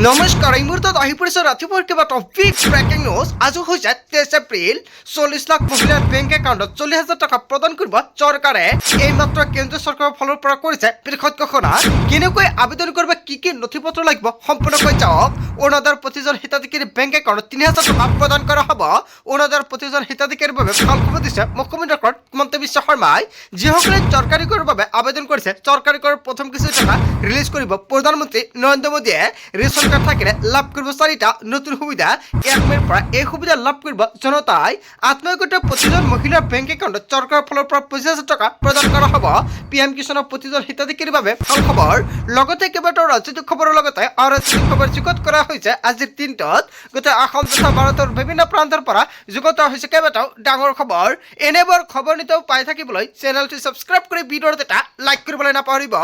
নমস্কাৰ এই মুহূৰ্তত আহি পৰিছে ৰাতিপুৱাৰ কেইবাটাও বিগ ব্ৰেকিং নিউজ। আজি হৈছে 23 এপ্ৰিল। 40 লাখ মহিলাৰ বেংক একাউণ্টত 40,000 টকা প্ৰদান কৰিব চৰকাৰে। এইমাত্ৰ কেন্দ্ৰীয় চৰকাৰৰ ফালৰ পৰা কৰিছে বৃহৎ ঘোষণা। কেনেকৈ আবেদন কৰিব, কি নথি পত্ৰ লাগিব সম্পূৰ্ণকৈ চাওক। অৰুণোদয়ৰ প্ৰতিজন হিতাধিকাৰীৰ বেংক একাউণ্টত 3,000 টকা প্ৰদান কৰা হ'ব। অৰুণোদয়ৰ প্ৰতিজন হিতাধিকাৰীৰ বাবে ভাল খবৰ দিছে মুখ্যমন্ত্ৰী ডক্টৰ হিমন্ত বিশ্ব শৰ্মাই। যিসকলে চৰকাৰী কৰৰ বাবে আবেদন কৰিছে, চৰকাৰী কৰৰ প্ৰথম কিছু টকা ৰিলিজ কৰিব প্ৰধানমন্ত্ৰী নৰেন্দ্ৰ মোদীয়ে। ৰেচন কাৰ্ড থাকিলে লাভ কৰিব 4টা নতুন সুবিধা। 1 মে'ৰ পৰা এই সুবিধা লাভ কৰিব জনতাই। আত্মসহায়ক প্ৰতিজন মহিলাৰ বেংক একাউণ্টত চৰকাৰৰ ফালৰ পৰা 25,000 টকা প্ৰদান কৰা হ'ব। PM কিষাণৰ প্ৰতিজন হিতাধিকাৰীৰ বাবে ভাল খবৰ। লগতে কেইবাটাও ৰাজনৈতিক খবৰৰ লগতে অৰাজনৈতিক খবৰ যুগুত কৰা হৈছে আজিৰ দিনটোত। গোটেই অসম তথা ভাৰতৰ বিভিন্ন প্ৰান্তৰ পৰা যুগুত হৈছে কেইবাটাও ডাঙৰ খবৰ। এনেবোৰ খবৰ নিতৌ পাই থাকিবলৈ চেনেলটো ছাবস্ক্ৰাইব কৰি ভিডিঅ'ত এটা লাইক কৰিবলৈ নাপাহৰিব।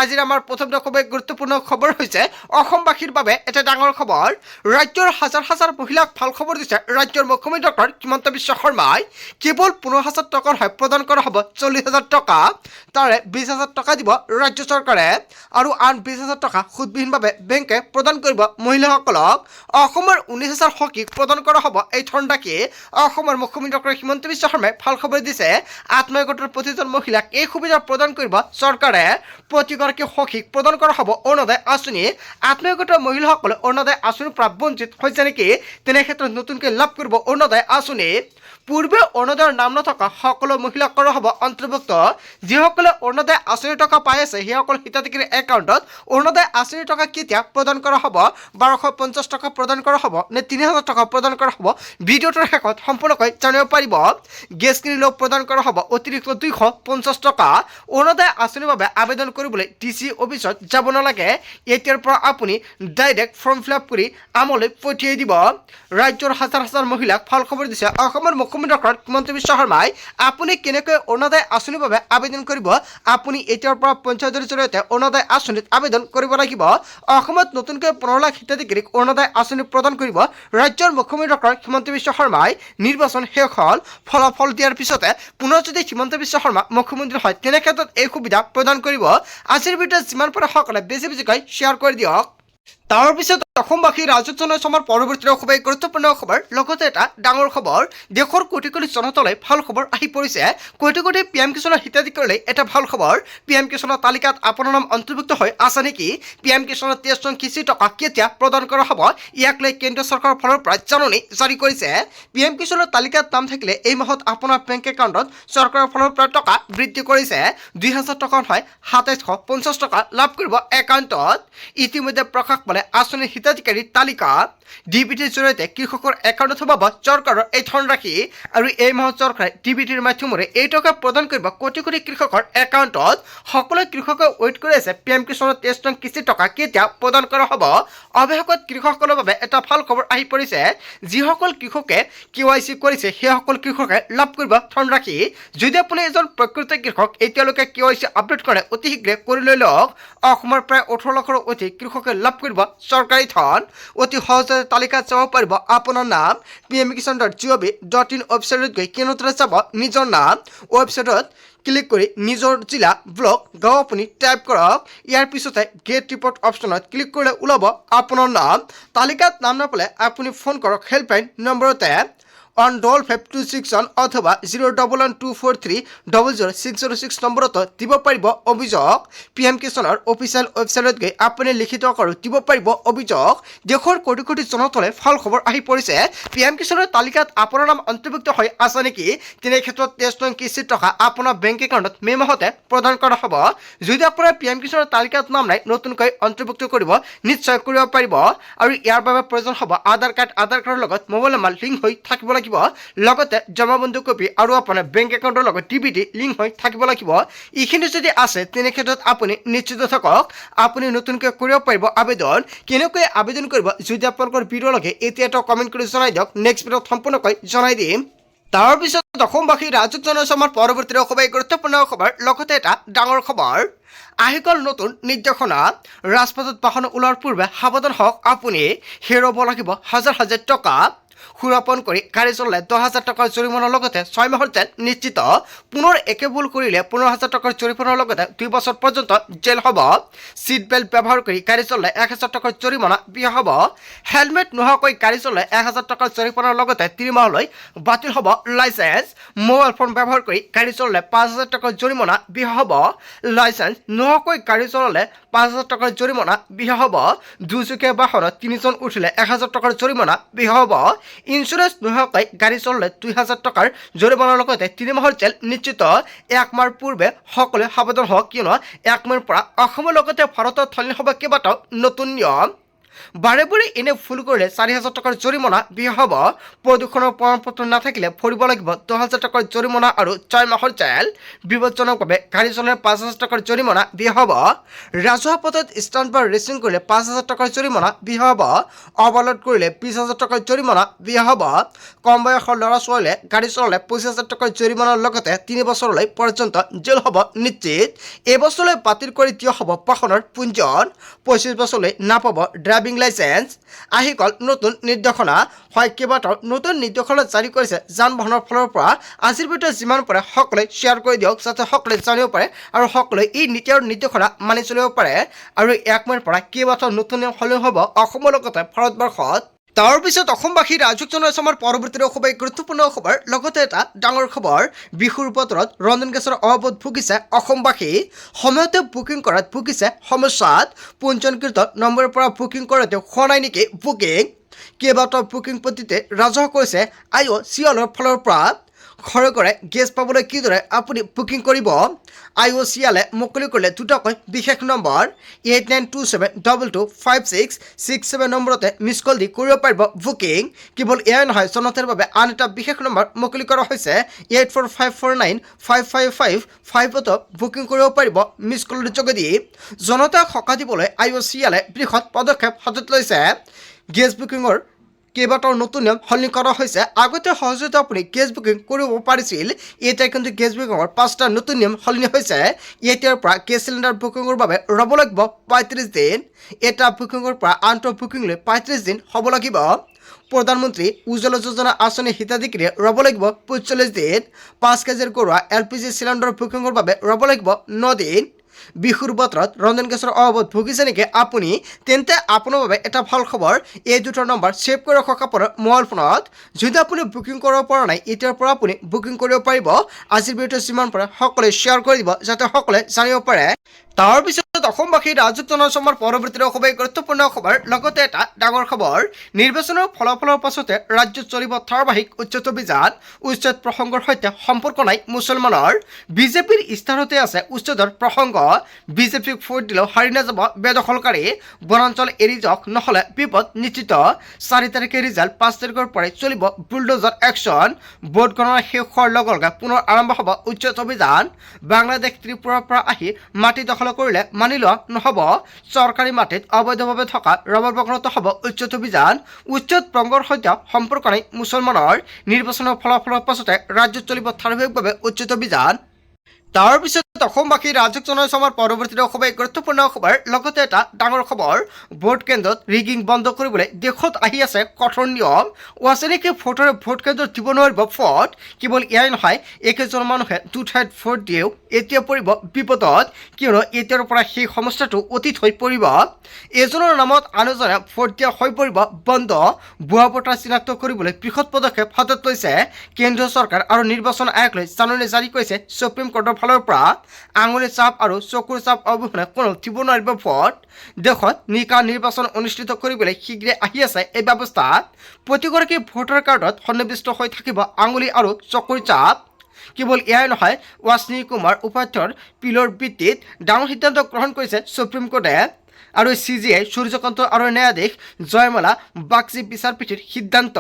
আজিৰ আমাৰ প্ৰথমটো খুবেই গুৰুত্বপূৰ্ণ খবৰ হৈছে অসমবাসীৰ বাবে এটা ডাঙৰ খবৰ। ৰাজ্যৰ হাজাৰ হাজাৰ মহিলাক ভাল খবৰ দিছে ৰাজ্যৰ মুখ্যমন্ত্ৰী ডক্টৰ হিমন্ত বিশ্ব শৰ্মাই। কেৱল 15,000 টকাৰ হয় প্ৰদান কৰা হ'ব 40,000 টকা। তাৰে 20,000 টকা দিব ৰাজ্য চৰকাৰে আৰু আন 20,000 টকা সুদবিহীনভাৱে বেংকে প্ৰদান কৰিব মহিলাসকলক। অসমৰ 19,000 সখীক প্ৰদান কৰা হ'ব এই ধনৰাশি। অসমৰ মুখ্যমন্ত্ৰী ডক্টৰ হিমন্ত বিশ্ব শৰ্মাই ভাল খবৰ দিছে। আত্মসহায়ক প্ৰতিজন মহিলাক এই সুবিধা প্ৰদান কৰিব চৰকাৰে। প্ৰতিগৰাকী সখীক প্ৰদান কৰা হ'ব অৰুণোদয় আঁচনি। আত্মসহায়ক মহিলাসকলে অৰুণোদয় আঁচনিৰ পৰা বঞ্চিত হৈছে নেকি, তেনে ক্ষেত্ৰত নতুনকৈ লাভ কৰিব অৰুণোদয় আঁচনি। পূৰ্বে অৰুণোদয়ৰ নাম নথকা সকলো মহিলাক কৰা হ'ব অন্তৰ্ভুক্ত। যিসকলে অৰুণোদয় আঁচনিৰ টকা পাই আছে সেইসকল হিতাধিকাৰীৰ একাউণ্টত অৰুণোদয় আঁচনিৰ টকা কেতিয়া প্ৰদান কৰা হ'ব, 1250 টকা প্ৰদান কৰা হ'ব নে 3,000 টকা প্ৰদান কৰা হ'ব, ভিডিঅ'টোৰ শেষত সম্পূৰ্ণকৈ জানিব পাৰিব। গেছ কিনিলেও প্ৰদান কৰা হ'ব অতিৰিক্ত 250 টকা। অৰুণোদয় আঁচনিৰ বাবে আবেদন কৰিবলৈ DC অফিচত যাব নালাগে। এতিয়াৰ পৰা আপুনি ডাইৰেক্ট ফৰ্ম ফিল আপ কৰি আমলৈ পঠিয়াই দিব। ৰাজ্যৰ হাজাৰ হাজাৰ মহিলাক ভাল খবৰ দিছে অসমৰ মুখ্যমন্ত্ৰী ডক্টৰ হিমন্ত বিশ্ব শৰ্মাই। আপুনি কেনেকৈ অৰুণোদয় আঁচনিৰ বাবে আবেদন কৰিব, আপুনি এতিয়াৰ পৰা পঞ্চায়তৰ জৰিয়তে অৰুণোদয় আঁচনিত আবেদন কৰিব লাগিব। অসমত নতুনকৈ 15 লাখ হিতাধিকাৰীক অৰুণোদয় আঁচনি প্ৰদান কৰিব ৰাজ্যৰ মুখ্যমন্ত্ৰী ডক্টৰ হিমন্ত বিশ্ব শৰ্মাই। নিৰ্বাচন শেষ হ'ল, ফলাফল দিয়াৰ পিছতে পুনৰ যদি হিমন্ত বিশ্ব শৰ্মা মুখ্যমন্ত্ৰী হয় তেনে ক্ষেত্ৰত এই সুবিধা প্ৰদান কৰিব। আজিৰ ভিডিঅ'ত যিমান পাৰে সকলে বেছিকৈ শ্বেয়াৰ কৰি দিয়ক। তাৰ পিছত অসমবাসী ৰাজকীয় সমাৰ পৰৱৰ্তী খুবেই গুৰুত্বপূৰ্ণ খবৰ, লগতে এটা ডাঙৰ খবৰ। দেশৰ কোটি কোটি জনতালৈ ভাল খবৰ আহি পৰিছে। কোটি কোটি PM কিষাণৰ হিতাধিকাৰীলৈ এটা ভাল খবৰ। PM কিষাণৰ তালিকাত আপোনাৰ নাম অন্তৰ্ভুক্ত হৈ আছে নেকি? PM কিষাণৰ 23 নং কিস্তি টকা কেতিয়া প্ৰদান কৰা হ'ব, ইয়াক লৈ কেন্দ্ৰীয় চৰকাৰৰ ফালৰ পৰা জাননী জাৰি কৰিছে। PM কিষাণৰ তালিকাত নাম থাকিলে এই মাহত আপোনাৰ বেংক একাউণ্টত চৰকাৰৰ ফালৰ পৰা টকা বৃদ্ধি কৰিছে। 2,000 টকাৰ হয় 2,750 টকা লাভ কৰিব একাউণ্টত। ইতিমধ্যে প্ৰকাশ পালে আঁচনিৰ হিতাধিকাৰীৰ তালিকা। DBTৰ জৰিয়তে কৃষকৰ একাউণ্টত সোমাব চৰকাৰৰ এই ধনৰাশি আৰু এই মাহত চৰকাৰে DBTৰ মাধ্যমেৰে এই টকা প্ৰদান কৰিব কোটি কোটি কৃষকৰ একাউণ্টত। সকলো কৃষকে ৱেইট কৰি আছে PM কিষাণৰ 23 নং কিস্তি টকা কেতিয়া প্ৰদান কৰা হ'ব। অৱশেষত কৃষকসকলৰ বাবে এটা ভাল খবৰ আহি পৰিছে। যিসকল কৃষকে KYC কৰিছে সেইসকল কৃষকে লাভ কৰিব ধনৰাশি। যদি আপুনি এজন প্ৰকৃত কৃষক এতিয়ালৈকে KYC আপডেট কৰে অতি শীঘ্ৰে কৰি লৈ লওক। অসমৰ প্ৰায় 18 লাখৰো অধিক কৃষকে লাভ কৰিব চৰকাৰী ধন। অতি সহজে তালিকাত চাব পাৰিব আপোনাৰ নাম। pmkisan.gov.in ৱেবছাইটত গৈ কেনেদৰে চাব নিজৰ নাম। ৱেবছাইটত ক্লিক কৰি নিজৰ জিলা, ব্লক, গাঁও আপুনি টাইপ কৰক। ইয়াৰ পিছতে গেট ৰিপৰ্ট অপশ্যনত ক্লিক কৰিলে ওলাব আপোনাৰ নাম। তালিকাত নাম নাপালে আপুনি ফোন কৰক হেল্পলাইন নম্বৰতে 15526 অথবা 01124300606 নম্বৰত দিব পাৰিব অভিযোগ। PM কিষাণৰ অফিচিয়েল ৱেবছাইটত গৈ আপুনি লিখিত আকাৰত দিব পাৰিব অভিযোগ। দেশৰ কোটি কোটি জনতালৈ ভাল খবৰ আহি পৰিছে। PM কিষাণৰ তালিকাত আপোনাৰ নাম অন্তৰ্ভুক্ত হৈ আছে নেকি, তেনে ক্ষেত্ৰত 23 নং কিস্তি টকা আপোনাৰ বেংক একাউণ্টত মে' মাহতে প্ৰদান কৰা হ'ব। যদি আপোনাৰ PM কিষাণৰ তালিকাত নাম নাই, নতুনকৈ অন্তৰ্ভুক্ত কৰিব নিশ্চয় কৰিব পাৰিব। আৰু ইয়াৰ বাবে প্ৰয়োজন হ'ব আধাৰ কাৰ্ডৰ লগত মোবাইল নম্বৰ লিংক হৈ থাকিব লাগিব। লগতে জমাবন্দী কপি আৰু আপোনাৰ বেংক একাউণ্টৰ লগত DBT লিংক হৈ থাকিব লাগিব। এইখিনি যদি আছে তেনে ক্ষেত্ৰত আপুনি নিশ্চিত থাকক আপুনি নতুনকৈ কৰিব পাৰিব আবেদন। কেনেকৈ আবেদন কৰিব যদি আপোনালোকৰ ভিডিঅ' লাগে এতিয়া এটা কমেণ্ট কৰি জনাই দিয়ক। নেক্সট ভিডিঅ'ত সম্পূৰ্ণকৈ জনাই দিম। তাৰপিছত অসমবাসী ৰাজকীয় সমাৰ পৰৱৰ্তী খুবেই গুৰুত্বপূৰ্ণ খবৰ, লগতে এটা ডাঙৰ খবৰ। আহি গ'ল নতুন নিৰ্দেশনা। ৰাজপথত বাহন ওলোৱাৰ পূৰ্বে সাৱধান হওক আপুনি। হেৰুৱাব লাগিব হাজাৰ হাজাৰ টকা। সুৰাপন কৰি গাড়ী চলালে 10,000 টকাৰ জৰিমনাৰ লগতে 6 মাহৰ জেল নিশ্চিত পুনৰ একে ভুল কৰিলে 15,000 টকাৰ জৰিমনাৰ লগতে 2 বছৰ পৰ্যন্ত জেল হ'ব সিট বেল্ট ব্যৱহাৰ কৰি গাড়ী চলালে 1,000 টকাৰ জৰিমনা বিহা হ'ব হেলমেট নোহোৱাকৈ গাড়ী চলালে 1,000 টকাৰ জৰিমনাৰ লগতে 3 মাহলৈ বাতিল হ'ব লাইচেন্স মোবাইল ফোন ব্যৱহাৰ কৰি গাড়ী চলালে 5,000 টকাৰ জৰিমনা বিহা হ'ব লাইচেন্স নোহোৱাকৈ গাড়ী চলালে 5,000 টকাৰ জৰিমনা বিহা হ'ব দুচকীয়া বাহনত 3 জন উঠিলে 1,000 টকাৰ জৰিমনা বিহা হ'ব ইন্স্যুৰেন্স নোহোৱাকৈ গাড়ী চলালে 2,000 টকাৰ জৰিমনাৰ লগতে 3 মাহৰ জেল নিশ্চিত 1 মাহৰ পূৰ্বে সকলোৱে সাৱধান হওক কিয়নো 1 মাহৰ পৰা অসমৰ লগতে ভাৰতত সলনি হ'ব কেইবাটাও নতুন নিয়ম বাৰে বাৰে এনে ভুল কৰিলে 4,000 টকাৰ জৰিমনা বিহা হ'ব প্ৰদূষণৰ প্ৰমাণপত্ৰ নাথাকিলে ভৰিব লাগিব 10,000 টকাৰ জৰিমনা আৰু 6 মাহৰ জেল বিপদজনকভাৱে গাড়ী চলালে 5,000 টকাৰ জৰিমনা বিহা হ'ব ৰাজহুৱা পথত ষ্টাণ্ট বা ৰেচিং কৰিলে 5,000 টকাৰ জৰিমনা বিহা হ'ব অবলোড কৰিলে 20,000 টকাৰ জৰিমনা বিহা হ'ব কম বয়সৰ ল'ৰা ছোৱালীয়ে গাড়ী চলালে 25,000 টকাৰ জৰিমনাৰ লগতে 3 বছৰলৈ পৰ্যন্ত জেল হ'ব নিশ্চিত এবছৰলৈ বাতিল কৰি দিয়া হ'ব বাহনৰ পঞ্জীয়ন 25 বছৰলৈ নাপাব ড্ৰাইভিং লাইচেন্স আহি গ'ল নতুন নিৰ্দেশনা হয় কেইবাটাও নতুন নিৰ্দেশনা জাৰি কৰিছে যান বাহনৰ ফালৰ পৰা আজিৰ ভিতৰত যিমান পাৰে সকলোৱে শ্বেয়াৰ কৰি দিয়ক যাতে সকলোৱে জানিব পাৰে আৰু সকলোৱে এই নীতি আৰু নিৰ্দেশনা মানি চলিব পাৰে আৰু 1 মাহৰ পৰা কেইবাটাও নতুন নিয়ম সলনি হ'ব অসমৰ লগতে ভাৰতবৰ্ষত তাৰ পিছত অসমবাসী ৰাজক জনাইছে আমাৰ পৰৱৰ্তী খুবেই গুৰুত্বপূৰ্ণ খবৰ লগতে এটা ডাঙৰ খবৰ বিহুৰ বতৰত ৰন্ধন গেছৰ অভাৱত ভুগিছে অসমবাসী সময়তে বুকিং কৰাত ভুগিছে সমস্যাত পঞ্জীয়নকৃত নম্বৰৰ পৰা বুকিং কৰাতেও হোৱা নাই নেকি বুকিং কেইবাটাও বুকিং পদ্ধতিতে ৰাজহ কৰিছে IOCLৰ ফালৰ পৰা ঘৰে ঘৰে গেছ পাবলৈ কিদৰে আপুনি বুকিং কৰিব IOCLে মুকলি কৰিলে দুটাকৈ বিশেষ নম্বৰ 8927225667 নম্বৰতে মিছ কল দি কৰিব পাৰিব বুকিং কেৱল এয়াই নহয় জনতাৰ বাবে আন এটা বিশেষ নম্বৰ মুকলি কৰা হৈছে 8454955555ত বুকিং কৰিব পাৰিব মিছ কলৰ যোগেদি জনতাক সকাহ দিবলৈ IOCLে বৃহৎ পদক্ষেপ হাতত লৈছে গেছ বুকিঙৰ কেইবাটাও নতুন নিয়ম সলনি কৰা হৈছে আগতে সহজতে আপুনি গেছ বুকিং কৰিব পাৰিছিল এতিয়া কিন্তু গেছ বুকিঙৰ 5টা নতুন নিয়ম সলনি হৈছে এতিয়াৰ পৰা গেছ চিলিণ্ডাৰ বুকিঙৰ বাবে ৰ'ব লাগিব 35 দিন এটা বুকিঙৰ পৰা আনটো বুকিংলৈ 35 দিন হ'ব লাগিব প্ৰধানমন্ত্ৰী উজ্জ্বলা যোজনা আঁচনি হিতাধিকাৰীয়ে ৰ'ব লাগিব 45 দিন 5 কেজিৰ গৰুৱা LPG চিলিণ্ডাৰ বুকিঙৰ বাবে ৰ'ব লাগিব 9 দিন বিহুৰ বতৰত ৰন্ধন গেছৰ অভাৱত ভুগিছে নেকি আপুনি তেন্তে আপোনাৰ বাবে এটা ভাল খবৰ এই দুটা নম্বৰ সেভ কৰি ৰাখক আপোনাৰ মোবাইল ফোনত যদি আপুনি বুকিং কৰিব পৰা নাই এতিয়াৰ পৰা আপুনি বুকিং কৰিব পাৰিব আজিৰ ভিডিঅ'টো যিমান পাৰে সকলোৱে শ্বেয়াৰ কৰি দিব যাতে সকলোৱে জানিব পাৰে তাৰ পিছত অসমবাসী ৰাজক জনাইছে আমাৰ পৰৱৰ্তী খুবেই গুৰুত্বপূৰ্ণ খবৰ লগতে এটা ডাঙৰ খবৰ নিৰ্বাচনৰ ফলাফলৰ পাছতে ৰাজ্যত চলিব ধাৰাবাহিক উচ্ছেদ অভিযান উচ্ছেদ প্ৰসংগৰ সৈতে সম্পৰ্ক নাই মুছলমানৰ বিজেপিৰ ইস্তাহাৰতে আছে উচ্ছেদৰ প্ৰসংগ বিজেপিক ভোট দিলেও হাৰি নাযাব বেদখলকাৰী বনাঞ্চল এৰি যাওক নহ'লে বিপদ নিশ্চিত 4 তাৰিখে ৰিজাল্ট 5 তাৰিখৰ পৰাই চলিব বুলডোজাৰ একশ্যন ভোট গণনা শেষ হোৱাৰ লগে লগে পুনৰ আৰম্ভ হ'ব উচ্ছেদ অভিযান বাংলাদেশ ত্ৰিপুৰাৰ পৰা আহি মাটি দখল কৰিলে মানি লোৱা নহ'ব চৰকাৰী মাটিত অবৈধভাৱে থকা ৰবৰ বাগানত হ'ব উচ্ছেদ অভিযান উচ্ছেদ প্ৰসংগৰ সৈতে সম্পৰ্ক নাই মুছলমানৰ নিৰ্বাচনৰ ফলাফলৰ পাছতে ৰাজ্যত চলিব ধাৰাবাহিকভাৱে উচ্ছেদ অভিযান তাৰ পিছত অসমবাসী ৰাজক জনাইছে আমাৰ পৰৱৰ্তী খুবেই গুৰুত্বপূৰ্ণ খবৰ লগতে এটা ডাঙৰ খবৰ ভোট কেন্দ্ৰত ৰিগিং বন্ধ কৰিবলৈ দেশত আহি আছে কঠোৰ নিয়ম অচিনাকি ভোটৰে ভোট কেন্দ্ৰত দিব নোৱাৰিব ভোট কেৱল এয়াই নহয় একেজন মানুহে দুঠাইত ভোট দিয়েও এতিয়া পৰিব বিপদত কিয়নো এতিয়াৰ পৰা সেই সমস্যাটো অতীত হৈ পৰিব এজনৰ নামত আন এজনে ভোট দিয়া হৈ পৰিব বন্ধ ভুৱা ভোটাৰ চিনাক্ত কৰিবলৈ বৃহৎ পদক্ষেপ হাতত লৈছে কেন্দ্ৰীয় চৰকাৰ আৰু নিৰ্বাচন আয়োগলৈ জাননী জাৰি কৰিছে সুপ্ৰিম কোৰ্টৰ ফালৰ পৰা আঙুলি চাপ আৰু চকুৰ চাপ অবিহনে কোনো দিব নোৱাৰিব ভোট দেশত নিকা নিৰ্বাচন অনুষ্ঠিত কৰিবলৈ শীঘ্ৰে আহি আছে এই ব্যৱস্থা প্ৰতিগৰাকী ভোটাৰ কাৰ্ডত সন্নিৱিষ্ট হৈ থাকিব আঙুলি আৰু চকুৰ চাপ কেৱল এয়াই নহয় ৱাসনী কুমাৰ উপাধ্যায়ৰ পিলৰ ভিত্তিত ডাঙৰ সিদ্ধান্ত গ্ৰহণ কৰিছে সুপ্ৰিম কোৰ্টে আৰু CJI সূৰ্যকান্ত আৰু ন্যায়াধীশ জয়মালা বাগচি বিচাৰপীঠৰ সিদ্ধান্ত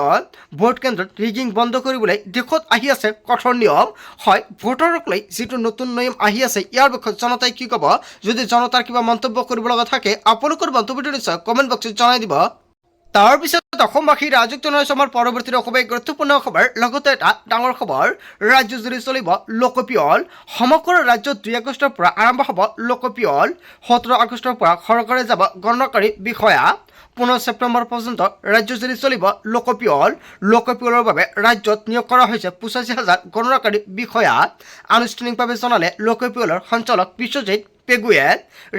ভোট কেন্দ্ৰত ৰিগিং বন্ধ কৰিবলৈ দেশত আহি আছে কঠোৰ নিয়ম হয় ভোটাৰক লৈ যিটো নতুন নিয়ম আহি আছে ইয়াৰ বিষয়ে জনতাই কি ক'ব যদি জনতাৰ কিবা মন্তব্য কৰিব লগা থাকে আপোনালোকৰ মন্তব্যটো নিশ্চয় কমেণ্ট বক্সত জনাই দিব তাৰ পিছত অসমবাসী ৰাজক জনাইছে আমাৰ পৰৱৰ্তী খুবেই গুৰুত্বপূৰ্ণ খবৰ লগতে এটা ডাঙৰ খবৰ ৰাজ্যজুৰি চলিব লোকপিয়ল সমগ্ৰ ৰাজ্যত 2 আগষ্টৰ পৰা আৰম্ভ হ'ব লোকপিয়ল 17 আগষ্টৰ পৰা ঘৰে ঘৰে যাব গণনাকাৰী বিষয়া 15 ছেপ্টেম্বৰ পৰ্যন্ত ৰাজ্যজুৰি চলিব লোকপিয়লৰ বাবে ৰাজ্যত নিয়োগ কৰা হৈছে 85,000 গণনাকাৰী বিষয়া। আনুষ্ঠানিকভাৱে জনালে লোকপিয়লৰ সঞ্চালক বিশ্বজিৎ পেগুৱে।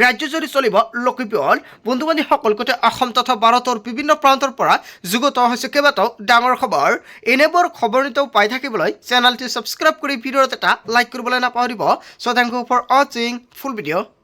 ৰাজ্যজুৰি চলিব লোকপিয়ল। বন্ধু বান্ধৱীসকল গোটেই অসম তথা ভাৰতৰ বিভিন্ন প্ৰান্তৰ পৰা যুগুত হৈছে কেইবাটাও ডাঙৰ খবৰ। এনেবোৰ খবৰ নিতৌ পাই থাকিবলৈ চেনেলটি ছাবস্ক্ৰাইব কৰি ভিডিঅ'ত এটা লাইক কৰিবলৈ নাপাহৰিব। চ' থেংক ইউ ফৰ ৱাচিং ফুল ভিডিঅ'।